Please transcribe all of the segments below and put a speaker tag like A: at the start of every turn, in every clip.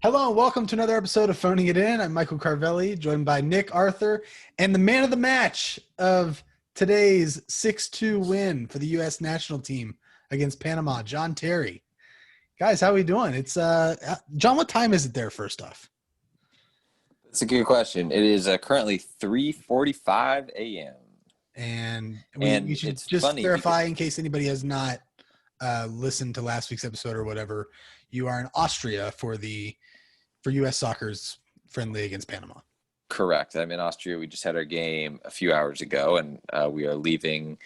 A: Hello and welcome to another episode of Phoning It In. I'm Michael Carvelli, joined by Nick Arthur, and the man of the match of today's 6-2 win for the U.S. national team against Panama, John Terry. Guys, how are we doing? It's John, what time is it there, first off?
B: That's a good question. It is currently 3:45 a.m.
A: And we should just verify in case anybody has not listened to last week's episode or whatever. You are in Austria for U.S. Soccer's friendly against Panama.
B: Correct. I'm in Austria. We just had our game a few hours ago, and we are leaving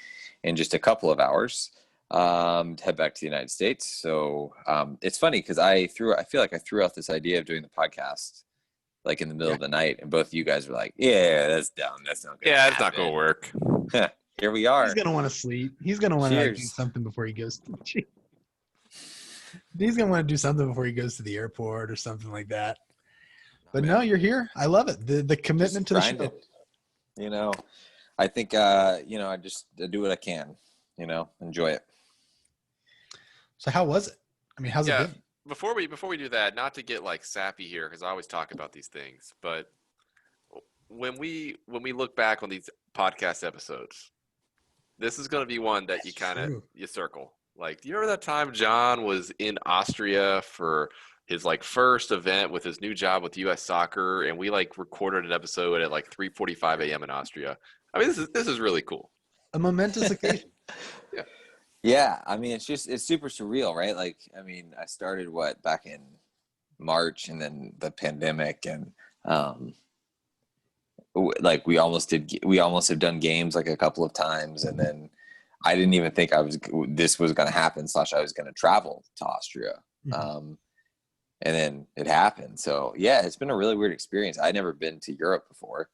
B: in just a couple of hours to head back to the United States. So it's funny because I feel like I threw out this idea of doing the podcast like in the middle of the night, and both of you guys were like, "Yeah, that's dumb. That's not good.
C: Yeah, it's not going to work."
B: Here we are.
A: He's gonna want to sleep. He's gonna want to do something before he goes. He's gonna want to do something before he goes to the airport or something like that. But no, you're here. I love it. The commitment to the show.
B: You know, I think I do what I can. Enjoy it.
A: So how was it? I mean, how's it been?
C: Before we do that, not to get like sappy here, because I always talk about these things, but when we look back on these podcast episodes, this is going to be one that you circle. Like, do you remember that time John was in Austria for his like first event with his new job with U.S. Soccer, and we like recorded an episode at like 3:45 a.m. in Austria? I mean, this is really cool.
A: A momentous occasion.
C: Yeah.
B: Yeah, I mean, it's super surreal, right? Like, I mean, I started back in March, and then the pandemic, and like we almost have done games like a couple of times, and then I didn't even think this was going to happen. / I was going to travel to Austria, and then it happened. So yeah, it's been a really weird experience. I'd never been to Europe before,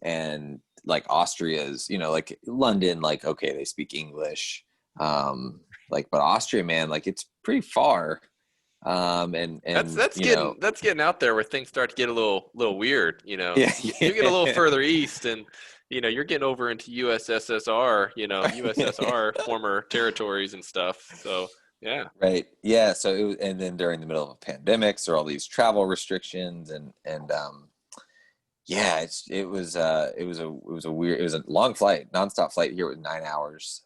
B: and like Austria's, like London, like, okay, they speak English, but Austria, man, like it's pretty far. And
C: that's getting out there where things start to get a little weird,
B: Yeah.
C: You get a little further east and, you're getting over into USSR, USSR former territories and stuff. So, yeah.
B: Right. Yeah. So and then during the middle of a pandemic, so all these travel restrictions and yeah, it was a long flight, nonstop flight here with 9 hours.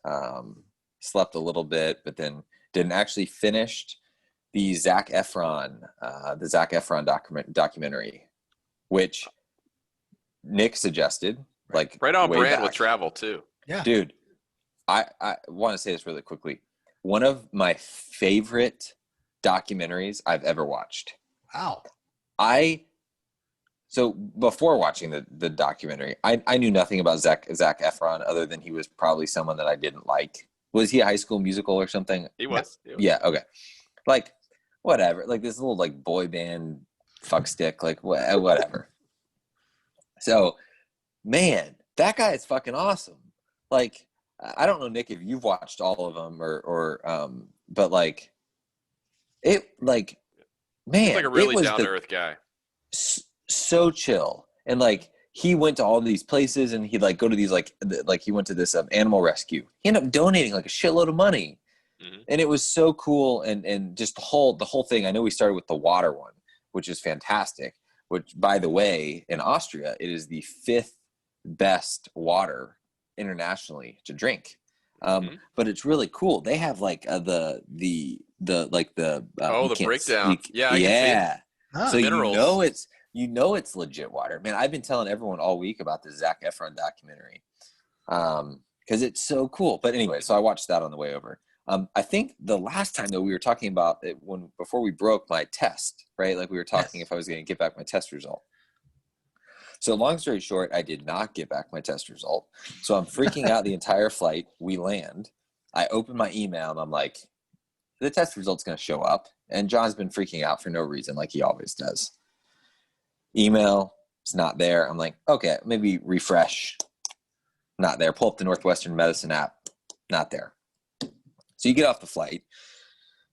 B: Slept a little bit, but then didn't actually finish the Zac Efron documentary, which Nick suggested, like
C: right on brand
B: back.
C: With travel too.
A: Yeah,
B: dude, I want to say this really quickly. One of my favorite documentaries I've ever watched.
A: Wow.
B: So before watching the documentary, I knew nothing about Zac Efron other than he was probably someone that I didn't like. Was he a High School Musical or something?
C: He was.
B: Yeah. Okay. Like, whatever. Like this little like boy band fuckstick. Like whatever. So, man, that guy is fucking awesome. Like, I don't know, Nick, if you've watched all of them but like, it like, man,
C: he's like a really down to earth guy.
B: So chill, and like he went to all these places, and he'd like go to these like he went to this animal rescue. He ended up donating like a shitload of money, and it was so cool. And just the whole thing. I know we started with the water one, which is fantastic. Which, by the way, in Austria, it is the 5th best water internationally to drink. But it's really cool. They have like the
C: breakdown. Yeah,
B: yeah. So
C: minerals.
B: it's legit water, man. I've been telling everyone all week about the Zac Efron documentary because it's so cool. But anyway, so I watched that on the way over. I think the last time though we were talking about it before we broke my test, right? Like we were talking if I was going to get back my test result. So long story short, I did not get back my test result. So I'm freaking out the entire flight. We land. I open my email and I'm like, the test result's going to show up. And John's been freaking out for no reason, like he always does. Email, it's not there. I'm like, okay, maybe refresh. Not there. Pull up the Northwestern Medicine app. Not there. So you get off the flight,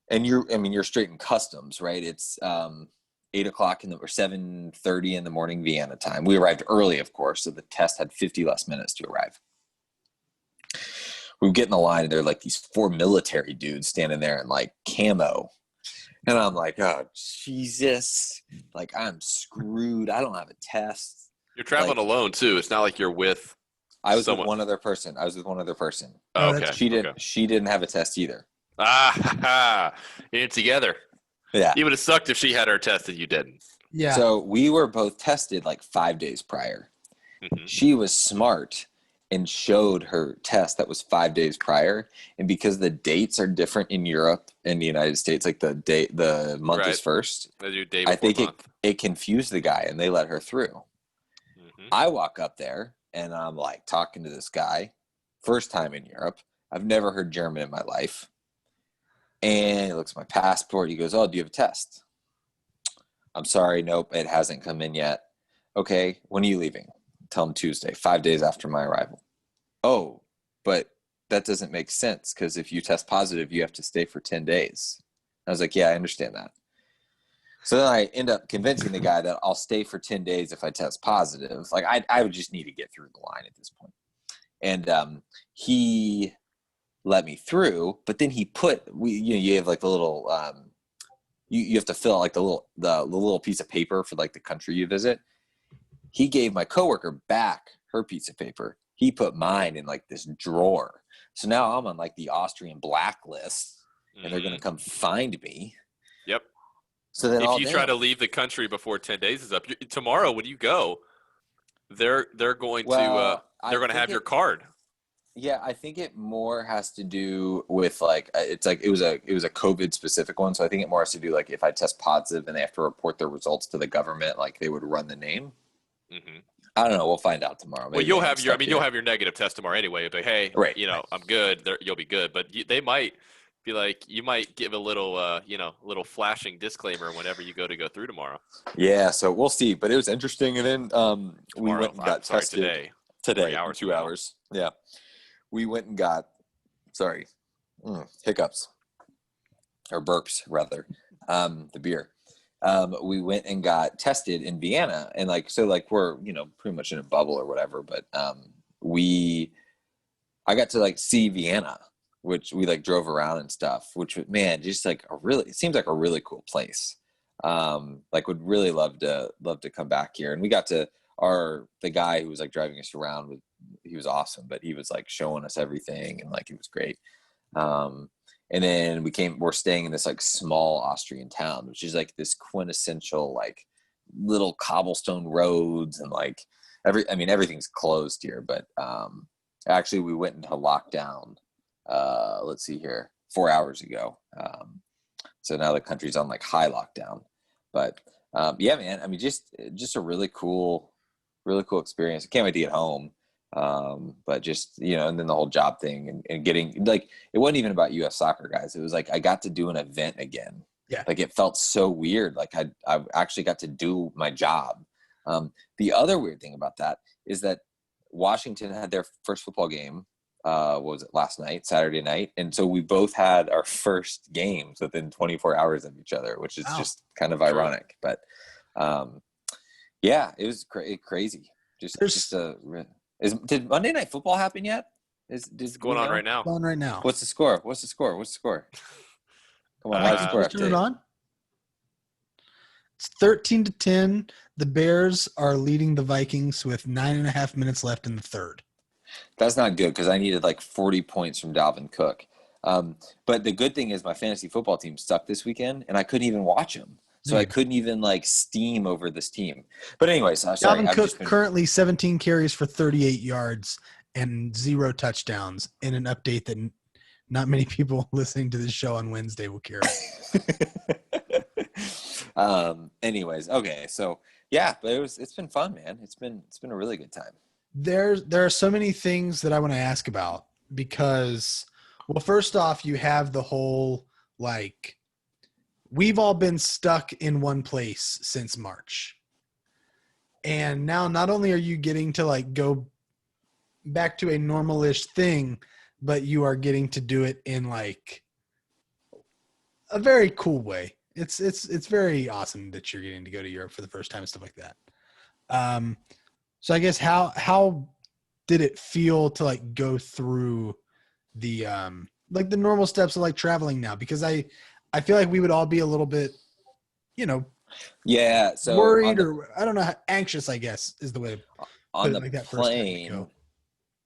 B: and you're straight in customs, right? It's 8 o'clock or 7:30 in the morning Vienna time. We arrived early, of course, so the test had 50 less minutes to arrive. We get in the line, and there are like these 4 military dudes standing there in like camo. And I'm like, oh, Jesus. Like, I'm screwed. I don't have a test.
C: You're traveling
B: Like,
C: alone too. It's not like you're with
B: I was with
C: someone.
B: one other person.
C: Oh,
A: Oh,
C: okay.
A: that's
B: She
C: Okay.
B: didn't have a test either.
C: You're in together.
B: Yeah.
C: You would have sucked if she had her test and you didn't.
A: yeah.
B: So we were both tested like 5 days prior.
C: Mm-hmm.
B: She was smart and showed her test that was 5 days prior. And because the dates are different in Europe and the United States, like the month is first,
C: They do day
B: I
C: before
B: think
C: month.
B: it confused the guy and they let her through.
C: Mm-hmm.
B: I walk up there and I'm like talking to this guy, first time in Europe. I've never heard German in my life. And he looks at my passport. He goes, oh, do you have a test? I'm sorry. Nope, it hasn't come in yet. Okay, when are you leaving? Tell him Tuesday, 5 days after my arrival. Oh, but that doesn't make sense because if you test positive, you have to stay for 10 days. I was like, yeah, I understand that. So then I end up convincing the guy that I'll stay for 10 days if I test positive. Like I would just need to get through the line at this point. And he let me through, but then he put, you have like the little, you have to fill out like the little piece of paper for like the country you visit. He gave my coworker back her piece of paper. He put mine in like this drawer. So now I'm on like the Austrian blacklist and they're going to come find me.
C: Yep.
B: So then
C: if you try to leave the country before 10 days is up, tomorrow when you go, they're going to have your card.
B: Yeah, I think it more has to do with like it's like it was a COVID specific one, so I think it more has to do like if I test positive and they have to report their results to the government, like they would run the name.
C: Mm-hmm.
B: I don't know. We'll find out tomorrow.
C: Maybe you'll have you'll have your negative test tomorrow anyway. But hey,
B: right,
C: I'm good. You'll be good. But they might be like, you might give a little, little flashing disclaimer whenever you go through tomorrow.
B: Yeah, so we'll see. But it was interesting, and then we went and got tested
C: today.
B: 2 hours. Yeah, we went and got hiccups or burps rather. The beer. We went and got tested in Vienna, and we're pretty much in a bubble or whatever. But I got to like see Vienna, which we like drove around and stuff. Which just like it seems like a really cool place. Would really love to come back here. And we got to the guy who was like driving us around. He was awesome, but he was like showing us everything, and like it was great. And then we're staying in this like small Austrian town, which is like this quintessential like little cobblestone roads and like everything's closed here. But actually we went into lockdown, let's see here, 4 hours ago. So now the country's on like high lockdown. But yeah, man, I mean, just a really cool experience. I can't wait to get home. But just, and then the whole job thing and getting like, it wasn't even about US soccer, guys. It was like, I got to do an event again.
A: Yeah.
B: Like it felt so weird. Like I actually got to do my job. The other weird thing about that is that Washington had their first football game. What was it, last night, Saturday night? And so we both had our first games within 24 hours of each other, which is just kind of ironic. But yeah, it was crazy. Did Monday Night Football happen yet? Is
C: going on right now?
A: On right now.
B: What's the score? Come on, how's the score
A: turn it on. It's 13-10. The Bears are leading the Vikings with 9.5 minutes left in the third.
B: That's not good because I needed like 40 points from Dalvin Cook. But the good thing is my fantasy football team sucked this weekend, and I couldn't even watch them. So I couldn't even like steam over this team. But anyways, sorry.
A: Dalvin Cook currently 17 carries for 38 yards and 0 touchdowns in an update that not many people listening to this show on Wednesday will care about.
B: Anyways, okay. So yeah, but it's been fun, man. It's been a really good time.
A: There are so many things that I want to ask about because, well, first off, you have the whole like, we've all been stuck in one place since March. And now not only are you getting to like go back to a normal-ish thing, but you are getting to do it in like a very cool way. It's very awesome that you're getting to go to Europe for the first time and stuff like that. So I guess how did it feel to like go through the like the normal steps of like traveling now? Because I I feel like we would all be a little bit,
B: Yeah. So
A: worried or I don't know, anxious, I guess is the way to
B: on
A: put it
B: the
A: like that first time you
B: plane,
A: go.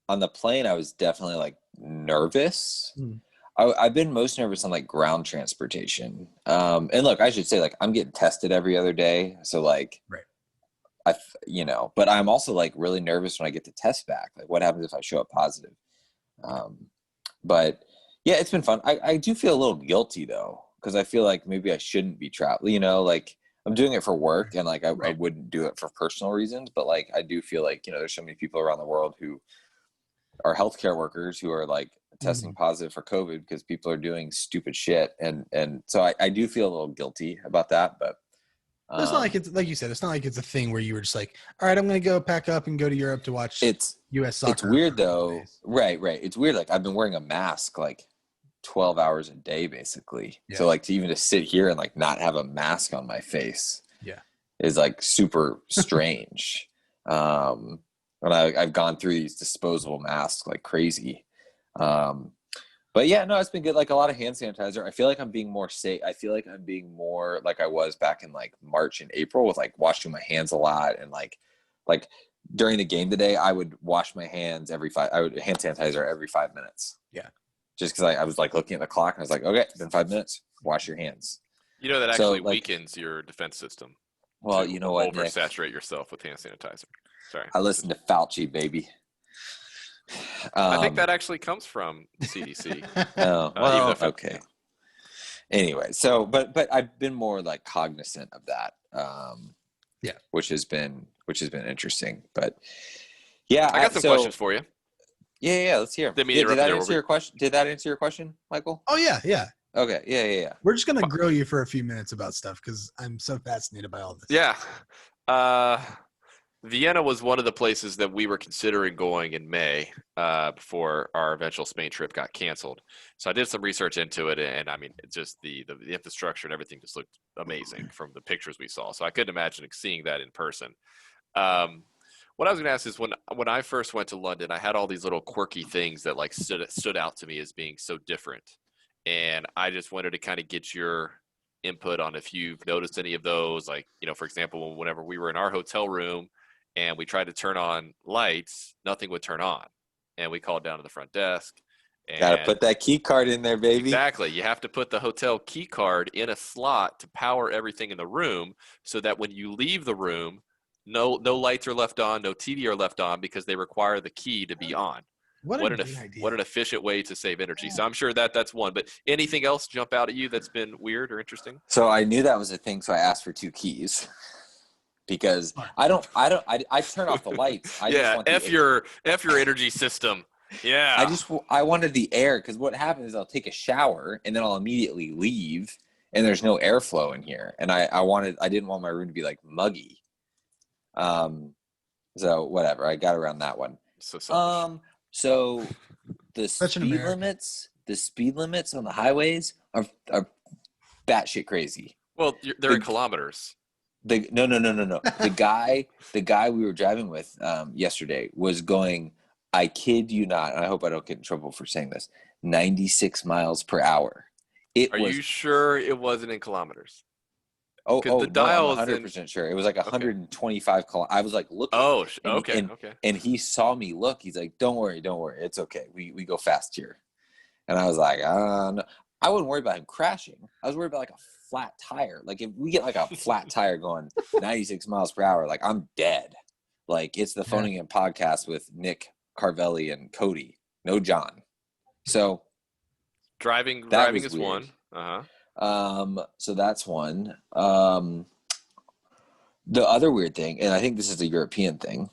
B: on the plane, I was definitely like nervous.
A: Mm.
B: I've been most nervous on like ground transportation. And look, I should say like I'm getting tested every other day. So like,
A: Right.
B: But I'm also like really nervous when I get the test back. Like what happens if I show up positive? But yeah, it's been fun. I do feel a little guilty though, because I feel like maybe I shouldn't be traveling, like I'm doing it for work and like I wouldn't do it for personal reasons, but like I do feel like, there's so many people around the world who are healthcare workers who are like testing positive for COVID because people are doing stupid shit. And so I do feel a little guilty about that, but
A: it's not like it's like you said, it's not like it's a thing where you were just like, all right, I'm going to go pack up and go to Europe to watch U.S. soccer.
B: It's weird though. Right. It's weird. Like I've been wearing a mask like 12 hours a day basically. Yeah. So like to even just sit here and like not have a mask on my face is like super strange. And I've gone through these disposable masks like crazy. But yeah, no, it's been good. Like a lot of hand sanitizer. I feel like I'm being more safe. I feel like I'm being more like I was back in like March and April with like washing my hands a lot. And like during the game today, I would wash my hands I would hand sanitizer every 5 minutes.
A: Yeah.
B: Just because I was like looking at the clock and I was like, okay, it's been 5 minutes. Wash your hands.
C: That actually weakens your defense system.
B: Well, you know what,
C: oversaturate yourself with hand sanitizer. Sorry.
B: I listen to Fauci, baby.
C: I think that actually comes from CDC.
B: Oh, well, okay. Anyway, so but I've been more like cognizant of that. Which has been interesting. But yeah,
C: I got some questions for you.
B: Yeah, let's hear. Did that answer your question? Did that answer your question, Michael?
A: Oh yeah.
B: Okay, yeah.
A: We're just gonna grill you for a few minutes about stuff because I'm so fascinated by all this.
C: Yeah. Vienna was one of the places that we were considering going in May before our eventual Spain trip got canceled. So I did some research into it, and I mean, just the infrastructure and everything just looked amazing from the pictures we saw. So I couldn't imagine seeing that in person. What I was going to ask is when I first went to London, I had all these little quirky things that like stood out to me as being so different, and I just wanted to kind of get your input on if you've noticed any of those. Like, for example, whenever we were in our hotel room and we tried to turn on lights, nothing would turn on. And we called down to the front desk.
B: Got to put that key card in there, baby.
C: Exactly. You have to put the hotel key card in a slot to power everything in the room so that when you leave the room, no lights are left on, no TV are left on because they require the key to be on. What an efficient way to save energy. So I'm sure that's one. But anything else jump out at you that's been weird or interesting?
B: So I knew that was a thing, so I asked for 2 keys. Because I turn off the lights.
C: F your energy system. Yeah.
B: I wanted the air because what happens is I'll take a shower and then I'll immediately leave and there's no airflow in here. And I didn't want my room to be like muggy. So whatever, I got around that one.
C: So selfish.
B: So the speed limits on the highways are batshit crazy.
C: Well, they're in kilometers.
B: No. The guy we were driving with yesterday was going, I kid you not, and I hope I don't get in trouble for saying this, 96 miles per hour.
C: Are you sure it wasn't in kilometers?
B: Oh, the dial I'm 100% sure. It was like 125 kilometers. I was like looking.
C: Oh, okay.
B: And he saw me look. He's like, don't worry. It's okay. We go fast here. And I was like, no. I wasn't worried about him crashing. I was worried about like a flat tire. Like if we get like a flat tire going 96 miles per hour, like I'm dead. Like it's the Phoning In podcast with Nick Carvelli and Cody, no John. So
C: driving is weird. One.
B: So that's one. The other weird thing, and I think this is a European thing,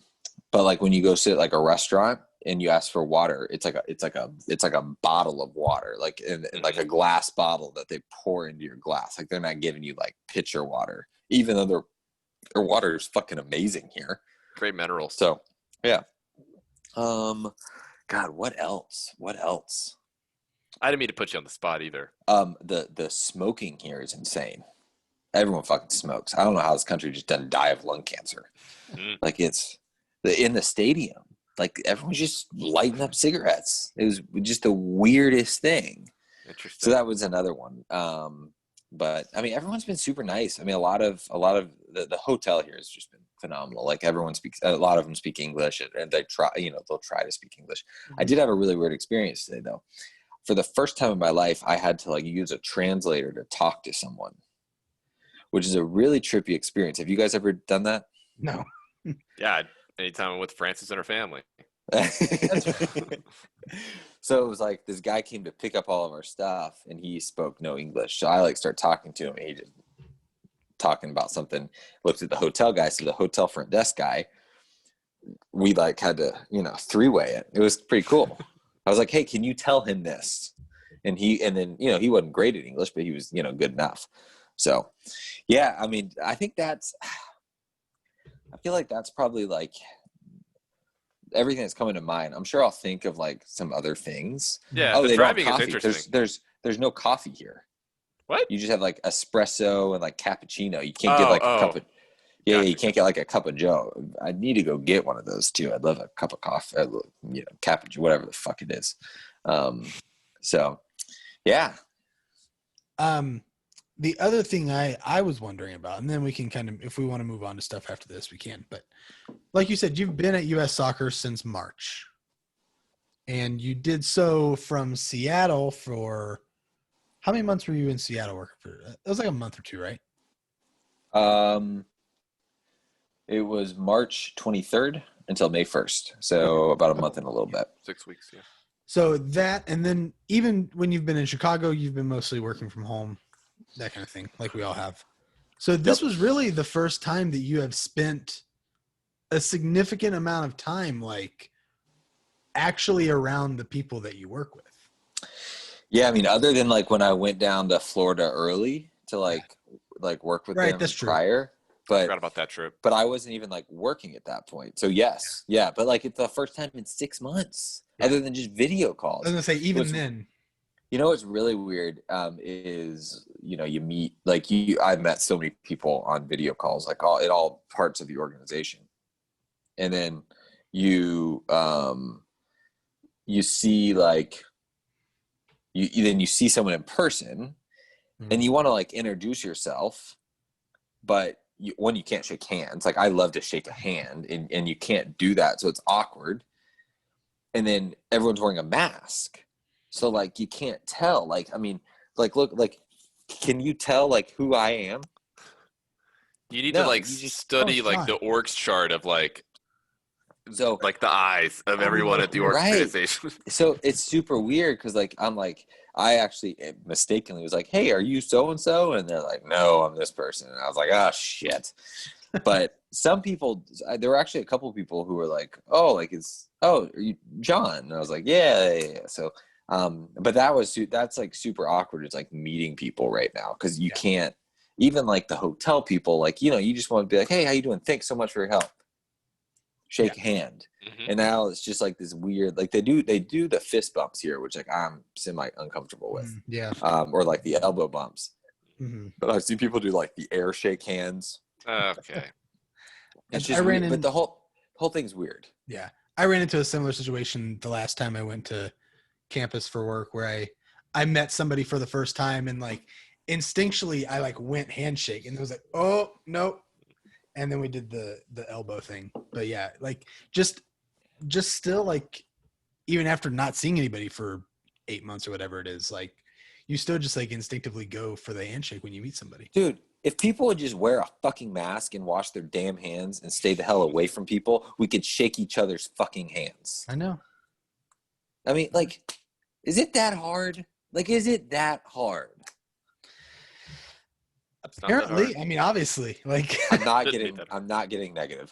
B: but like when you go sit at like a restaurant and you ask for water, it's like a bottle of water, like in like a glass bottle that they pour into your glass. Like they're not giving you like pitcher water, even though their water is fucking amazing here.
C: Great minerals.
B: So yeah. God, what else?
C: I didn't mean to put you on the spot either.
B: The smoking here is insane. Everyone fucking smokes. I don't know how this country just doesn't die of lung cancer. Like it's in the stadium. Like everyone's just lighting up cigarettes. It was just the weirdest thing.
C: Interesting.
B: So that was another one. But I mean, everyone's been super nice. I mean, a lot of the hotel here has just been phenomenal. Like everyone speaks, a lot of them speak English, and they try, they'll try to speak English. I did have a really weird experience today, though. For the first time in my life, I had to like use a translator to talk to someone, which is a really trippy experience. Have you guys ever done that?
A: No.
C: Yeah, anytime I'm with Frances and her family.
B: So it was like this guy came to pick up all of our stuff, and he spoke no English. So I like start talking to him, and he just talking about something. Looked at the hotel guy, so the hotel front desk guy. We like had to, three-way it. It was pretty cool. I was like, "Hey, can you tell him this?" And then he wasn't great at English, but he was good enough. So, yeah, I mean, I feel like that's probably like everything that's coming to mind. I'm sure I'll think of like some other things.
C: Yeah,
B: Oh,
C: the
B: they don't have
C: driving is
B: coffee.
C: interesting.
B: There's no coffee here.
C: What?
B: You just have like espresso and like cappuccino. You can't get like a cup of
C: Gotcha.
B: you can't get like a cup of Joe. I need to go get one of those too. I'd love a cup of coffee, cappuccino, whatever the fuck it is. So yeah.
A: The other thing I was wondering about, and then we can kind of, if we want to move on to stuff after this, we can. But like you said, you've been at U.S. Soccer since March. And you did so from Seattle for – how many months were you in Seattle working for? It was like a month or two, right?
B: It was March 23rd until May 1st. So about a month and a little bit.
C: 6 weeks, yeah.
A: So that, and then even when you've been in Chicago, you've been mostly working from home, that kind of thing, like we all have. So this was really the first time that you have spent a significant amount of time, like actually around the people that you work with.
B: Yeah, I mean, other than like when I went down to Florida early to like work with them
A: that's true.
B: prior,
C: I
B: but
C: forgot about that trip.
B: But I wasn't even like working at that point. So yes, yeah. But like it's the first time in 6 months, other than just video calls.
A: I was gonna say even then.
B: What's really weird is you meet I've met so many people on video calls, like all parts of the organization, and then you see you see someone in person, and you want to like introduce yourself, but you can't shake hands. Like I love to shake a hand, and you can't do that, so it's awkward. And then everyone's wearing a mask, so like you can't tell. Like I mean, like look, like can you tell like who I am?
C: You need to study like the org's chart of like the eyes of everyone at the organization.
B: Right. So it's super weird because like I actually mistakenly was like, "Hey, are you so and so?" And they're like, "No, I'm this person." And I was like, "Oh shit!" But some people, there were actually a couple of people who were like, "Oh, are you John?" And I was like, "Yeah." So, but that's like super awkward. It's like meeting people right now because you can't even like the hotel people. Like you just want to be like, "Hey, how you doing? Thanks so much for your help." Shake hand. And now it's just like this weird, like they do the fist bumps here, which like I'm semi uncomfortable with. Or like the elbow bumps. But I've seen people do like the air shake hands.
C: Okay.
B: It's just weird, but the whole thing's weird.
A: Yeah. I ran into a similar situation the last time I went to campus for work where I met somebody for the first time, and like instinctually I like went handshake, and it was like, oh no. And then we did the elbow thing. But yeah, like just still like even after not seeing anybody for 8 months or whatever it is, like you still just like instinctively go for the handshake when you meet somebody.
B: Dude, if people would just wear a fucking mask and wash their damn hands and stay the hell away from people, we could shake each other's fucking hands.
A: I know.
B: I mean, like, is it that hard? Like, is it that hard?
A: Apparently, I mean, obviously, like
B: I'm not getting negative.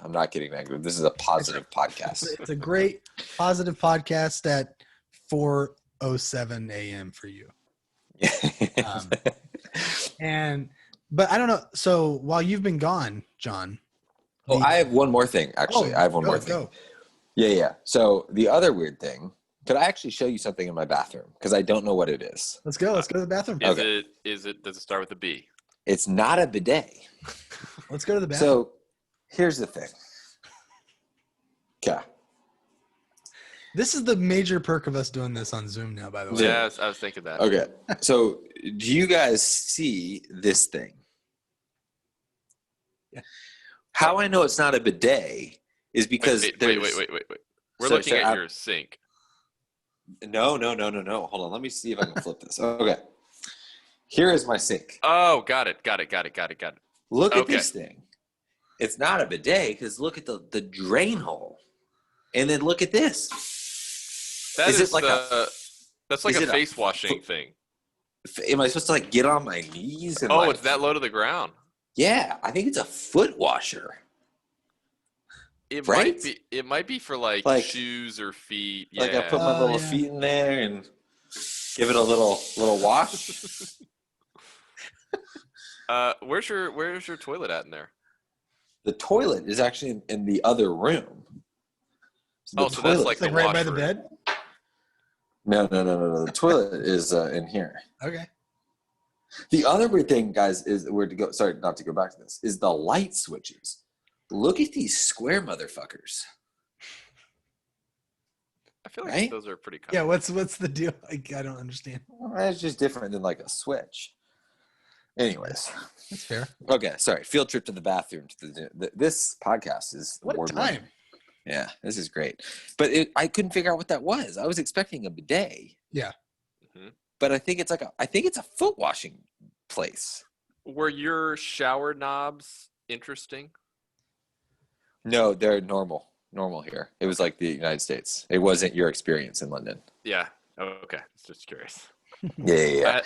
B: I'm not getting negative. This is a positive podcast.
A: It's a great positive podcast at 4:07 a.m. for you. But I don't know. So while you've been gone, John.
B: I have one more thing. Actually, I have one more thing. Go. Yeah. So the other weird thing. Could I actually show you something in my bathroom? Because I don't know what it is.
A: Let's go. Let's go to the bathroom.
C: Does it start with a B?
B: It's not a bidet.
A: Let's go to the bathroom.
B: So here's the thing. Okay.
A: This is the major perk of us doing this on Zoom now, by the way.
C: Yeah, I was thinking that.
B: Okay. So do you guys see this thing?
A: Yeah.
B: How I know it's not a bidet is because
C: Wait.
B: there's.
C: We're
B: So-
C: looking
B: so
C: at
B: I'm-
C: your sink.
B: No. Hold on. Let me see if I can flip this. Okay. Here is my sink.
C: Oh, got it.
B: Look at
C: Okay.
B: this thing. It's not a bidet because look at the drain hole. And then look at this.
C: That
B: Is
C: is
B: it like
C: that's like
B: is
C: a
B: it a
C: face washing
B: foot-
C: thing.
B: Am I supposed to like get on my knees and
C: Oh,
B: like,
C: it's that low to the ground.
B: Yeah, I think it's a foot washer.
C: It
B: Right?
C: might be for like shoes or feet. Yeah.
B: Like I put my little feet in there and give it a little wash.
C: Where's your toilet at in there?
B: The toilet is actually in the other room.
C: So that's like
A: It's like
C: the
A: right by the
C: washroom.
A: bed.
B: No. The toilet is in here.
A: Okay.
B: The other weird thing, guys, is where to go. Sorry, not to go back to this. Is the light switches? Look at these square motherfuckers.
C: I feel like
B: Right?
C: those are pretty.
A: Yeah. What's the deal? Like, I don't understand.
B: It's just different than like a switch. Anyways,
A: That's fair.
B: okay. Sorry. Field trip to the bathroom. This podcast is
A: What a
B: award-winning.
A: time.
B: Yeah, this is great. But I couldn't figure out what that was. I was expecting a bidet.
A: Yeah.
C: Mhm.
B: But I think it's a foot washing place.
C: Were your shower knobs interesting?
B: No, they're normal here. It was like the United States. It wasn't your experience in London.
C: Yeah. Oh, okay. Just curious.
B: Yeah.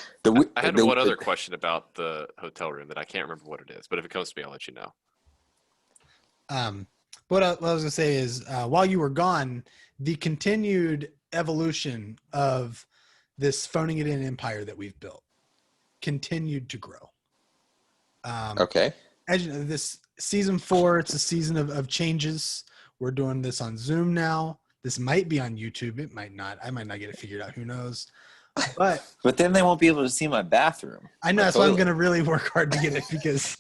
C: I had one other question about the hotel room that I can't remember what it is, but if it comes to me, I'll let you know.
A: What I was gonna say is, while you were gone, the continued evolution of this phoning it in empire that we've built continued to grow.
B: Okay.
A: As you know, this season 4, it's a season of changes. We're doing this on Zoom now. This might be on YouTube. It might not. I might not get it figured out. Who knows? But
B: then they won't be able to see my bathroom.
A: I know
B: My
A: that's why I'm
B: toilet.
A: gonna really work hard to get it, because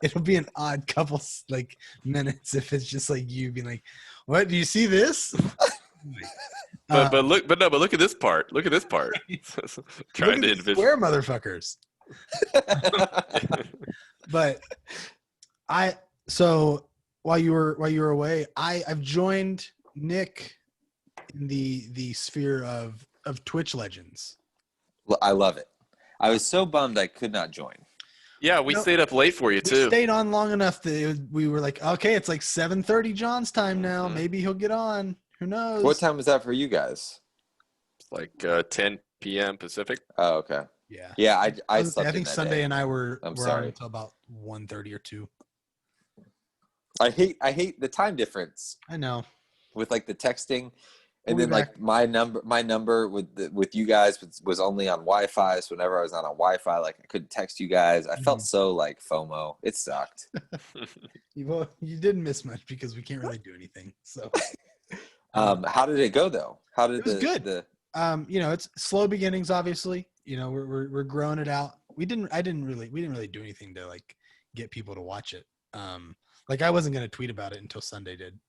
A: it'll be an odd couple like minutes if it's just like you being like, "What? Do you see this?"
C: But look at this part. Look at this part. Trying to
A: look at the
C: envision.
A: square motherfuckers. But so while you were away, I've joined Nick in the sphere of Twitch legends.
B: I love it. I was so bummed I could not join.
C: Yeah, we
A: No,
C: stayed up late for you
A: We
C: too.
A: stayed on long enough that we were like, okay, it's like 7:30 John's time now.
C: Mhm.
A: Maybe he'll get on. Who knows?
B: What time was that for you guys?
C: It's like 10 p.m. Pacific.
B: Oh, okay.
A: Yeah.
B: Yeah, I
A: was-
B: slept
A: I think
B: in that
A: Sunday
B: day.
A: and I were
B: I'm
A: on
B: sorry.
A: until about 1:30 or 2.
B: I hate the time difference
A: I know.
B: with like the texting, and
A: We'll be
B: then like my number with you guys was only on Wi-Fi. So whenever I was on a Wi-Fi, like I couldn't text you guys. I felt so like FOMO. It sucked.
A: You didn't miss much because we can't really do anything. So
B: How did it go though? How did
A: It was good.
B: The
A: it's slow beginnings, obviously. We're growing it out. We didn't really do anything to like get people to watch it. Like I wasn't gonna tweet about it until Sunday did.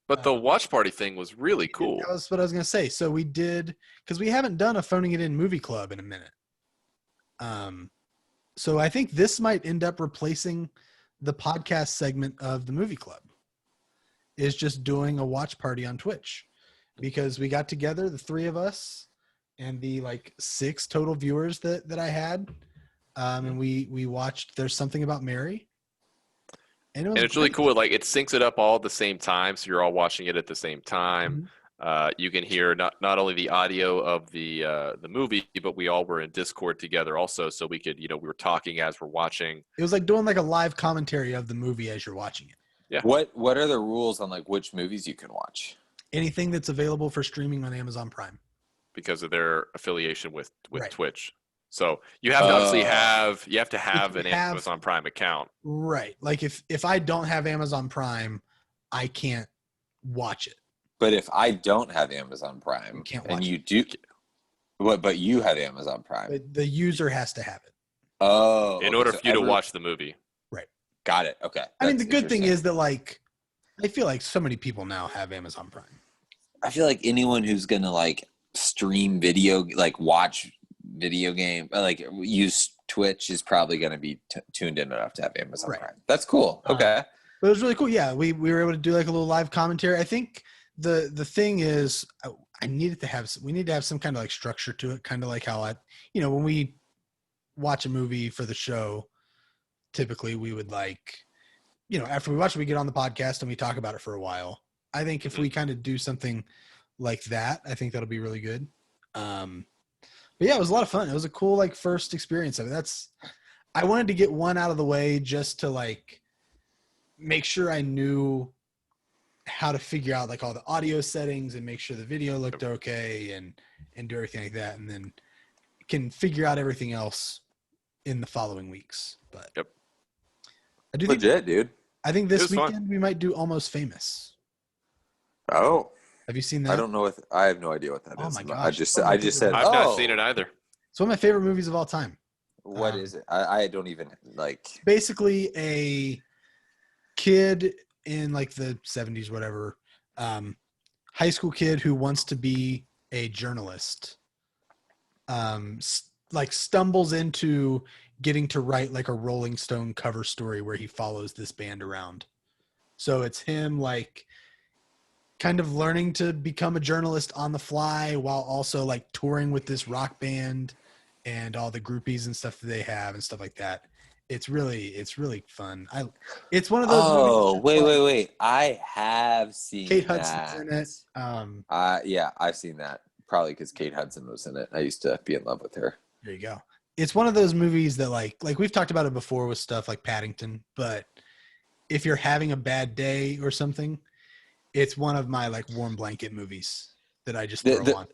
C: But the watch party thing was really cool.
A: That was what I was gonna say. So we did, because we haven't done a phoning it in movie club in a minute. So I think this might end up replacing the podcast segment of the movie club. Is just doing a watch party on Twitch, because we got together, the 3 of us, and the like 6 total viewers that I had, and we watched There's Something About Mary. And
C: And it's really
A: great.
C: cool. Like it syncs it up all at the same time, so you're all watching it at the same time. You can hear not only the audio of the movie, but we all were in Discord together also, so we could we were talking as we're watching.
A: It was like doing like a live commentary of the movie as you're watching it.
C: Yeah.
B: What are the rules on like which movies you can watch?
A: Anything that's available for streaming on Amazon Prime.
C: Because of their affiliation with
A: Right.
C: Twitch. So you have to obviously have an
A: have-
C: Amazon Prime account.
A: Right. Like if I don't have Amazon Prime, I can't watch it.
B: But if I don't have Amazon Prime
A: You can't
B: and
A: watch
B: you do, but you have Amazon Prime.
A: But the user has to have it.
B: Oh,
C: In
B: okay,
C: order
B: so
C: for you to
B: every-
C: watch the movie.
B: Got it. Okay.
A: I mean,
B: That's
A: the good thing
B: interesting.
A: is that like I feel like so many people now have Amazon Prime.
B: I feel like anyone who's gonna like stream video, like watch video game, like use Twitch is probably gonna be tuned in enough to have Amazon
A: Right.
B: Prime. That's cool. Okay.
A: But it was really cool. Yeah, we were able to do like a little live commentary. I think the thing is, we need to have some kind of like structure to it, kind of like how when we watch a movie for the show, typically we would like, after we watch it, we get on the podcast and we talk about it for a while. I think if we kind of do something like that, I think that'll be really good. But yeah, it was a lot of fun. It was a cool like first experience of it. I wanted to get one out of the way just to like make sure I knew how to figure out like all the audio settings and make sure the video looked okay and do everything like that, and then can figure out everything else in the following weeks. But I do
B: Legit, dude.
A: I think this
C: It was fun.
A: weekend we might do Almost Famous.
B: Oh,
A: Have you seen that?
B: I don't know I have no idea what that is.
A: Oh my gosh.
B: I just said,
C: I've not seen it either.
A: It's one of my favorite movies of all time.
B: What is it? I don't even like.
A: Basically a kid in like the 70s, whatever, high school kid who wants to be a journalist, like stumbles into getting to write like a Rolling Stone cover story where he follows this band around. So it's him like kind of learning to become a journalist on the fly while also like touring with this rock band and all the groupies and stuff that they have and stuff like that. It's really fun. It's one of those.
B: Oh,
A: movies
B: wait! I have seen
A: Kate
B: that.
A: Hudson's in it.
B: Yeah, I've seen that. Probably because Kate Hudson was in it. I used to be in love with her.
A: There you go. It's one of those movies that like we've talked about it before with stuff like Paddington, but if you're having a bad day or something, it's one of my like warm blanket movies that I just throw on.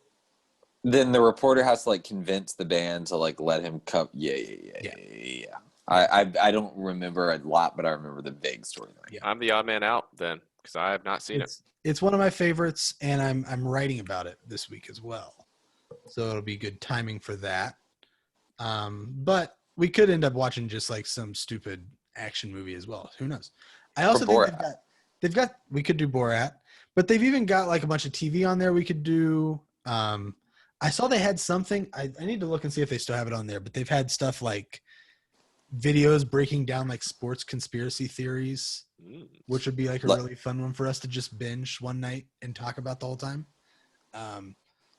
B: Then the reporter has to like convince the band to like let him come. Yeah. I don't remember a lot, but I remember the vague storyline.
A: Yeah.
C: I'm the odd man out then because I have not seen it.
A: It's one of my favorites, and I'm writing about it this week as well, so it'll be good timing for that. But we could end up watching just like some stupid action movie as well. Who knows? I also think they've got we could do Borat, but they've even got like a bunch of TV on there we could do. I saw they had something. I need to look and see if they still have it on there, but they've had stuff like videos breaking down like sports conspiracy theories, which would be like a really fun one for us to just binge one night and talk about the whole time.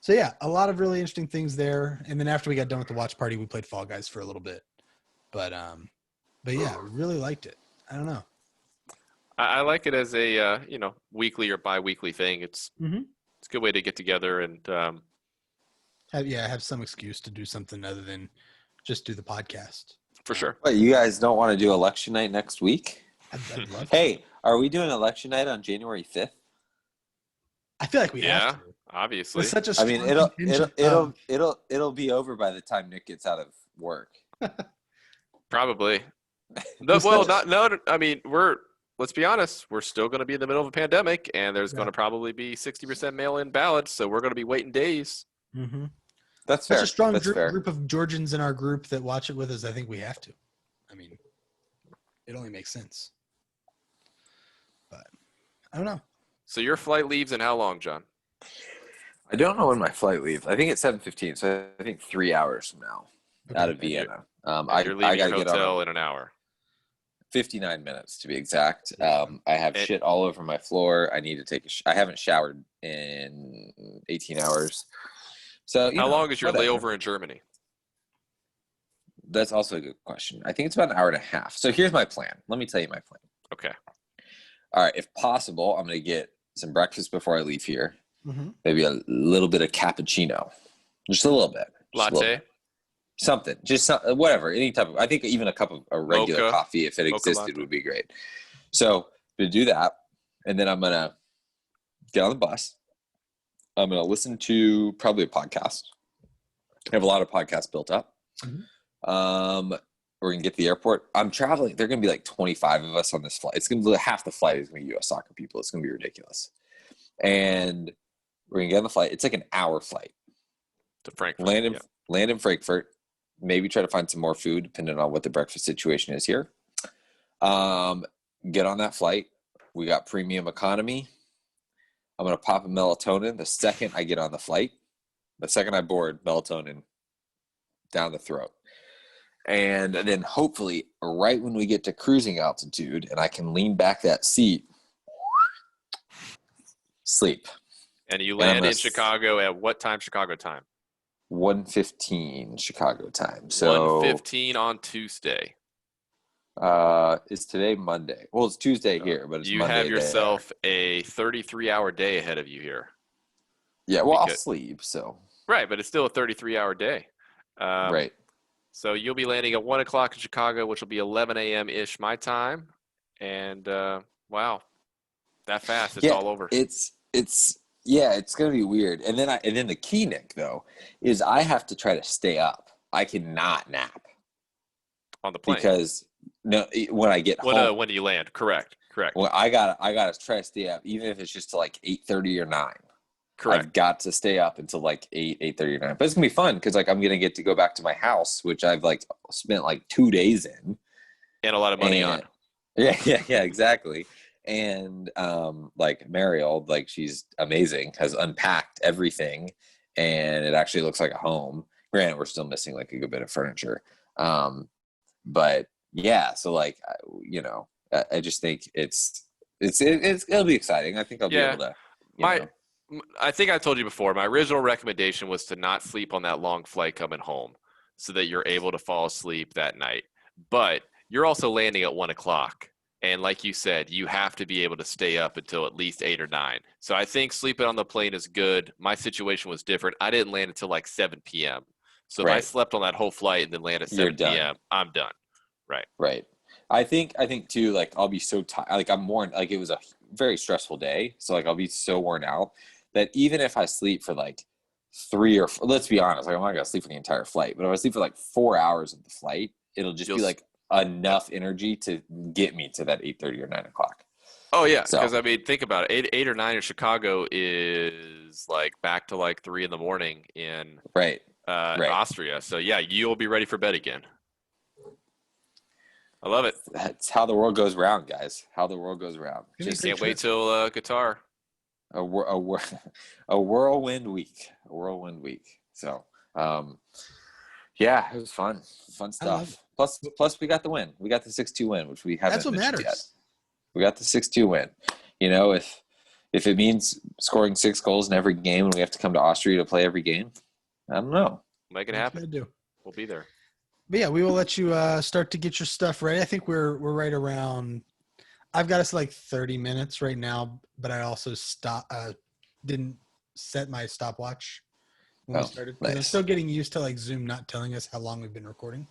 A: So yeah, a lot of really interesting things there. And then after we got done with the watch party, we played Fall Guys for a little bit. But yeah, really liked it. I don't know.
C: I like it as a weekly or bi-weekly thing. It's
A: Mm-hmm.
C: a good way to get together and
A: have some excuse to do something other than just do the podcast.
C: for sure.
B: What, you guys don't want to do election night next week?
A: I'd love to.
B: Hey, are we doing election night on January 5th?
A: I feel like we have to.
C: Obviously.
A: With such a
B: I mean,
A: strong
B: it'll be over by the time Nick gets out of work.
C: Probably. I mean, let's be honest, we're still going to be in the middle of a pandemic, and there's going to probably be 60% mail-in ballots, so we're going to be waiting days.
A: Mm-hmm.
B: That's fair.
A: Such a strong
B: That's fair.
A: group of Georgians in our group that watch it with us. I think we have to. I mean, it only makes sense. But I don't know.
C: So your flight leaves in how long, John?
B: I don't know when my flight leaves. I think it's 7:15, so I think 3 hours from now out of Vienna.
C: You're leaving your hotel in an hour.
B: 59 minutes to be exact. I have shit all over my floor. I need to take I haven't showered in 18 hours. So
C: how long is your layover in Germany?
B: That's also a good question. I think it's about an hour and a half. So here's my plan. Let me tell you my plan.
C: Okay.
B: All right. If possible, I'm going to get some breakfast before I leave here.
A: Mm-hmm.
B: Maybe a little bit of cappuccino. Just a little bit.
C: Latte?
B: Something. Just whatever. Any type of, I think even a cup of a regular
C: Mocha.
B: coffee, if it existed,
C: latte.
B: would be great. So to do that, and then I'm going to get on the bus. I'm going to listen to probably a podcast. I have a lot of podcasts built up.
A: Mm-hmm.
B: We're going to get to the airport. I'm traveling. There are going to be like 25 of us on this flight. It's going to be half the flight is going to be U.S. soccer people. It's going to be ridiculous. And we're going to get on the flight. It's like an hour flight.
C: To Frankfurt.
B: Land in Frankfurt. Maybe try to find some more food, depending on what the breakfast situation is here. Get on that flight. We got premium economy. I'm going to pop a melatonin the second I get on the flight. The second I board, melatonin down the throat. And then hopefully right when we get to cruising altitude and I can lean back that seat, sleep.
C: And you land in Chicago at what time Chicago time?
B: 1:15 Chicago time. So
C: 1:15 on Tuesday.
B: Is today Monday? Well, it's Tuesday here, but it's
C: you
B: Monday
C: have yourself a 33-hour day ahead of you here.
B: Yeah, well, I'll sleep, so.
C: Right, but it's still a 33-hour day.
B: Right.
C: So you'll be landing at 1 o'clock in Chicago, which will be 11 a.m.-ish my time. And, wow, that fast, it's all over.
B: It's going to be weird. And then the key, Nick, though, is I have to try to stay up. I cannot nap.
C: On the plane?
B: Because when I get home.
C: When do you land? Correct.
B: Well, I gotta try to stay up, even if it's just to like 8:30 or 9.
C: Correct.
B: I've got to stay up until like 8:30 or 9. But it's gonna be fun because like I'm gonna get to go back to my house, which I've like spent like 2 days in.
C: And a lot of money on.
B: Yeah, exactly. And like Mariel, like she's amazing, has unpacked everything, and it actually looks like a home. Granted, we're still missing like a good bit of furniture. But yeah, so like, I just think it'll be exciting. I think I'll be able to.
C: I think I told you before, my original recommendation was to not sleep on that long flight coming home so that you're able to fall asleep that night. But you're also landing at 1 o'clock. And like you said, you have to be able to stay up until at least 8 or 9. So I think sleeping on the plane is good. My situation was different. I didn't land until like 7 p.m. So if I slept on that whole flight and then land at 7 p.m., I'm done. Right.
B: I think too, like I'll be so tired. Like I'm worn, like it was a very stressful day. So like I'll be so worn out that even if I sleep for like 3 or 4, let's be honest, like I'm not going to sleep for the entire flight, but if I sleep for like 4 hours of the flight, it'll just be like enough energy to get me to that 8:30 or 9 o'clock.
C: Oh yeah. Because I mean, think about it. 8 or 9 in Chicago is like back to like 3 in the morning in Austria. So yeah, you'll be ready for bed again. I love it.
B: That's how the world goes round, guys. How the world goes round.
C: Just can't wait till Qatar.
B: A whirlwind week. A whirlwind week. So, yeah, it was fun. Fun stuff. Plus, we got the win. We got the 6-2 win, which we haven't mentioned yet. We got the 6-2 win. You know, if it means scoring 6 goals in every game and we have to come to Austria to play every game, I don't know.
C: Make it happen. We'll be there.
A: But yeah, we will let you start to get your stuff ready. I think we're right around. I've got us like 30 minutes right now, but I also didn't set my stopwatch when we started. Nice. I'm still getting used to like Zoom not telling us how long we've been recording.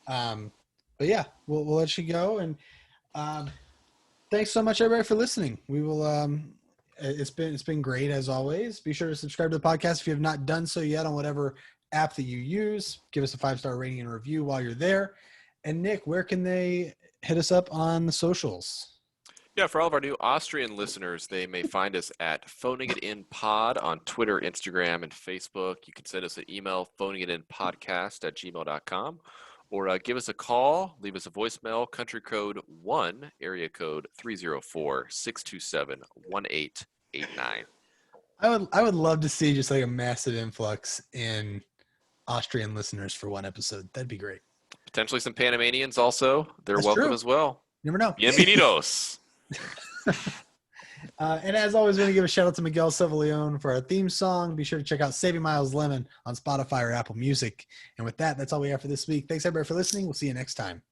A: But yeah, we'll let you go, and thanks so much everybody for listening. We will. It's been great as always. Be sure to subscribe to the podcast if you have not done so yet on whatever app that you use. Give us a 5-star rating and review while you're there. And Nick, where can they hit us up on the socials?
C: Yeah, for all of our new Austrian listeners, they may find us at Phoning It In Pod on Twitter, Instagram, and Facebook. You can send us an email, phoningitinpodcast@gmail.com, or give us a call, leave us a voicemail, country code 1, area code 304-627-1889.
A: I would love to see just like a massive influx in Austrian listeners for one episode. That'd be great.
C: Potentially some Panamanians also. They're welcome as well.
A: You never know.
C: Bienvenidos.
A: And as always, we're going to give a shout out to Miguel Sevaleon for our theme song. Be sure to check out Saving Miles Lemon on Spotify or Apple Music. And with that, that's all we have for this week. Thanks everybody for listening. We'll see you next time.